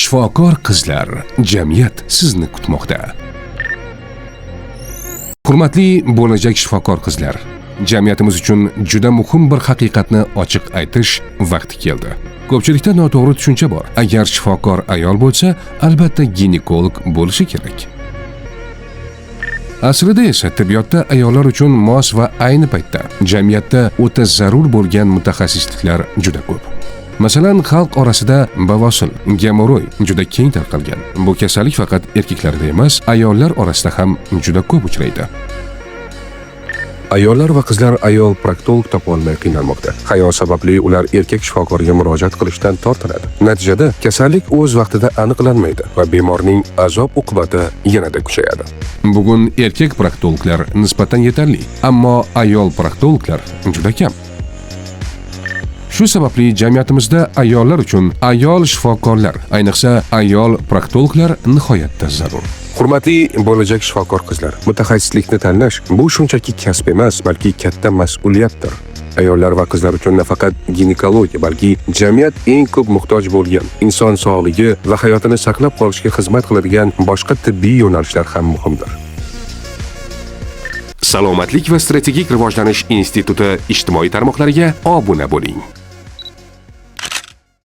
Shifokor qizlar, jamiyat sizni kutmoqda. Hurmatli bo'lajak shifokor qizlar, jamiyatimiz uchun juda muhim bir haqiqatni ochiq aytish vaqti keldi. Ko'pchilikda noto'g'ri tushuncha bor. Agar shifokor ayol bo'lsa, albatta ginekolog bo'lishi kerak. Aslida esa tibbiyotda ayollar uchun mos va ayni paytda jamiyatda o'ta zarur bo'lgan mutaxassisliklar juda ko'p. Masalan, xalq orasida bavosil, gemoroy juda keng tarqalgan. Bu kasallik faqat erkaklarda emas, ayollar orasida ham juda ko'p uchraydi. Ayollar va qizlar ayol proktolog topa olmay qiynalmoqda. Hayot sababli ular erkak shifokorga murojaat qilishdan tortinadi. Natijada kasallik o'z vaqtida aniqlanmaydi va bemorning azob-uqubati yanada kuchayadi. Bugun erkak proktologlar nisbatan yetarli, ammo ayol proktologlar juda kam. Shu sababli jamiyatimizda ayollar uchun ayol shifokorlar, ayniqsa ayol proktologlar nihoyatda zarur. Hurmatli bo'lajak shifokor qizlar, mutaxassislikni tanlash bu shunchaki kasb emas, balki katta mas'uliyatdir. Ayollar va qizlar uchun nafaqat ginekologiya, balki jamiyat eng ko'p muhtoj bo'lgan inson sog'ligi va hayotini saqlab qolishga xizmat qiladigan boshqa tibbiy yo'nalishlar ham muhimdir. Salomatlik va strategik rivojlanish instituti ijtimoiy tarmoqlariga obuna bo'ling.